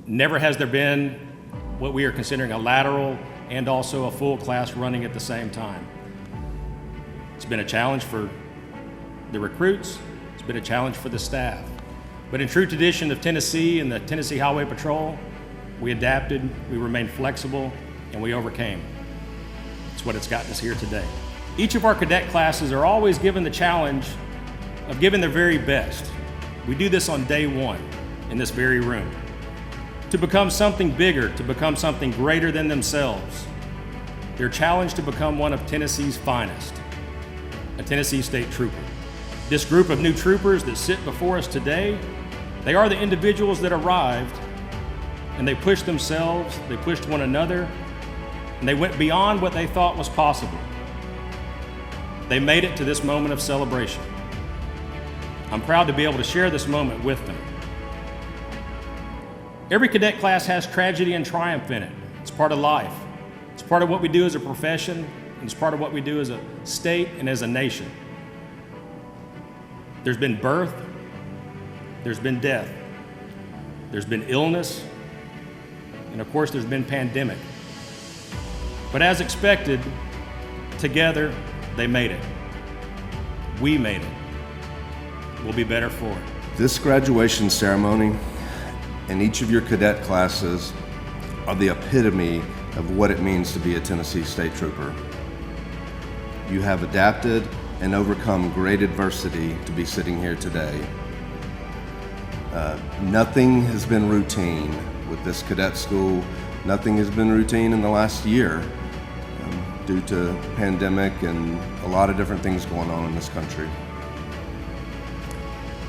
Never has there been what we are considering a lateral and also a full class running at the same time. It's been a challenge for the recruits, it's been a challenge for the staff. But in true tradition of Tennessee and the Tennessee Highway Patrol, we adapted, we remained flexible, and we overcame. It's what it's gotten us here today. Each of our cadet classes are always given the challenge of giving their very best. We do this on day one in this very room. To become something bigger, to become something greater than themselves. They're challenged to become one of Tennessee's finest, a Tennessee State Trooper. This group of new troopers that sit before us today, they are the individuals that arrived and they pushed themselves, they pushed one another, and they went beyond what they thought was possible. They made it to this moment of celebration. I'm proud to be able to share this moment with them. Every cadet class has tragedy and triumph in it. It's part of life. It's part of what we do as a profession, and it's part of what we do as a state and as a nation. There's been birth, there's been death, there's been illness, and of course there's been pandemic. But as expected, together they made it. We made it. We'll be better for it. This graduation ceremony and each of your cadet classes are the epitome of what it means to be a Tennessee State Trooper. You have adapted and overcome great adversity to be sitting here today. Nothing has been routine with this cadet school. Nothing has been routine in the last year due to pandemic and a lot of different things going on in this country.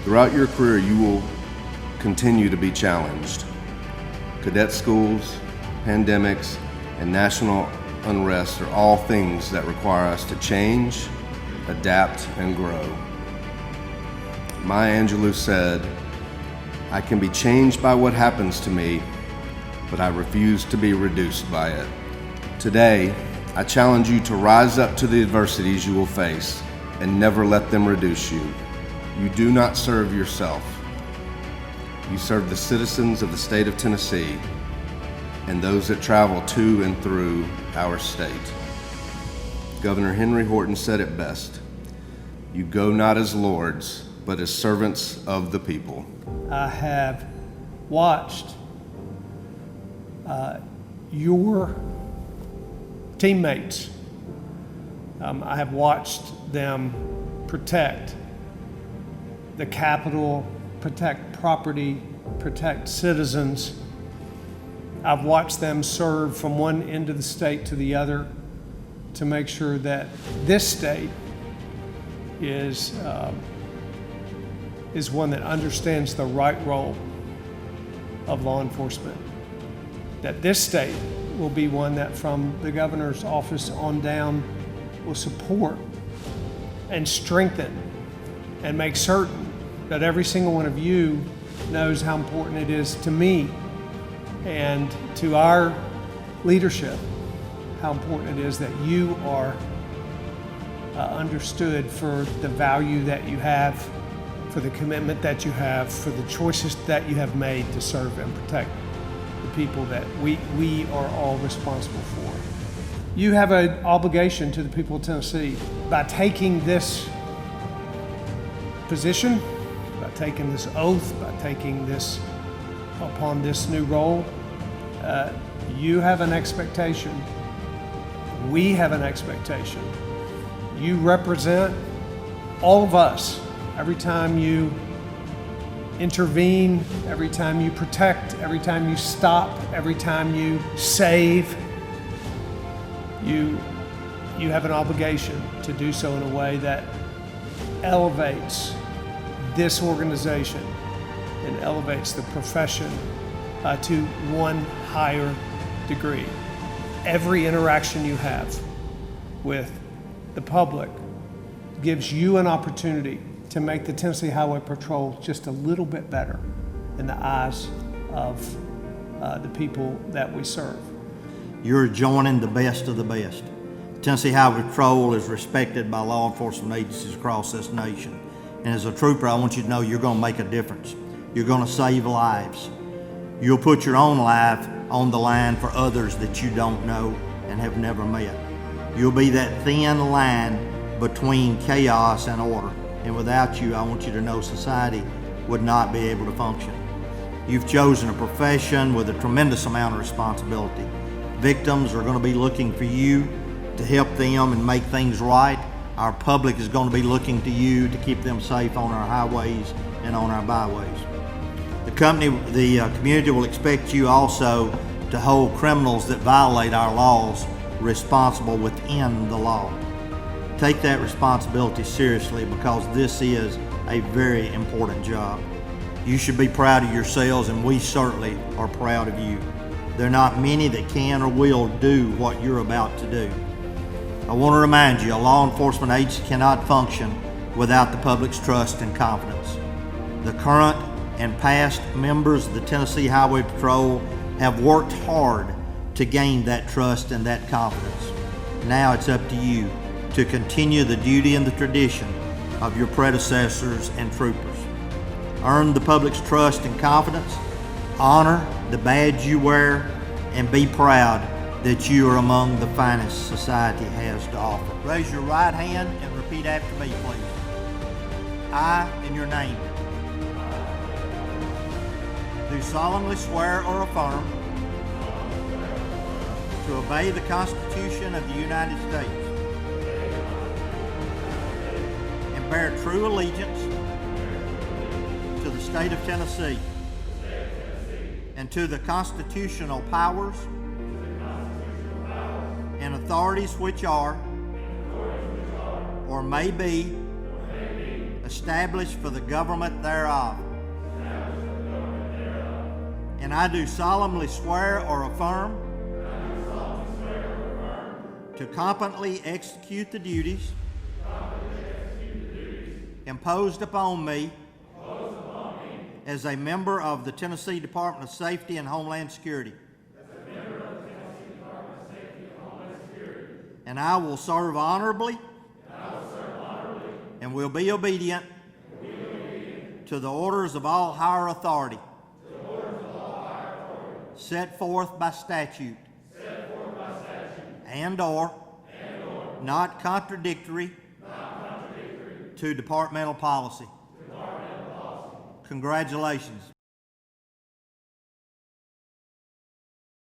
Throughout your career, you will continue to be challenged. Cadet schools, pandemics, and national unrest are all things that require us to change, adapt, and grow. Maya Angelou said, "I can be changed by what happens to me, but I refuse to be reduced by it." Today, I challenge you to rise up to the adversities you will face and never let them reduce you. You do not serve yourself. You serve the citizens of the state of Tennessee and those that travel to and through our state. Governor Henry Horton said it best, "You go not as lords, but as servants of the people." I have watched your teammates. I have watched them protect the Capitol, protect property, protect citizens. I've watched them serve from one end of the state to the other to make sure that this state is one that understands the right role of law enforcement. That this state will be one that from the governor's office on down will support and strengthen and make certain that every single one of you knows how important it is to me and to our leadership, how important it is that you are understood for the value that you have, for the commitment that you have, for the choices that you have made to serve and protect the people that we are all responsible for. You have an obligation to the people of Tennessee by taking this position, by taking this oath, by taking this upon this new role. You have an expectation. We have an expectation. You represent all of us. Every time you intervene, every time you protect, every time you stop, every time you save, you have an obligation to do so in a way that elevates this organization and elevates the profession to one higher degree. Every interaction you have with the public gives you an opportunity to make the Tennessee Highway Patrol just a little bit better in the eyes of the people that we serve. You're joining the best of the best. Tennessee Highway Patrol is respected by law enforcement agencies across this nation. And as a trooper, I want you to know you're going to make a difference. You're going to save lives. You'll put your own life on the line for others that you don't know and have never met. You'll be that thin line between chaos and order. And without you, I want you to know society would not be able to function. You've chosen a profession with a tremendous amount of responsibility. Victims are going to be looking for you to help them and make things right. Our public is going to be looking to you to keep them safe on our highways and on our byways. The community will expect you also to hold criminals that violate our laws responsible within the law. Take that responsibility seriously, because this is a very important job. You should be proud of yourselves, and we certainly are proud of you. There are not many that can or will do what you're about to do. I want to remind you, a law enforcement agency cannot function without the public's trust and confidence. The current and past members of the Tennessee Highway Patrol have worked hard to gain that trust and that confidence. Now it's up to you to continue the duty and the tradition of your predecessors and troopers. Earn the public's trust and confidence, honor the badge you wear, and be proud that you are among the finest society has to offer. Raise your right hand and repeat after me, please. I, in your name, do solemnly swear or affirm to obey the Constitution of the United States and bear true allegiance to the state of Tennessee and to the constitutional powers and authorities which are or may be established for the government thereof. And I do solemnly swear or affirm to competently execute the duties imposed upon me as a member of the Tennessee Department of Safety and Homeland Security. And I will serve honorably and will be obedient to the orders of all higher authority set forth by statute and or not contradictory to departmental policy. Congratulations.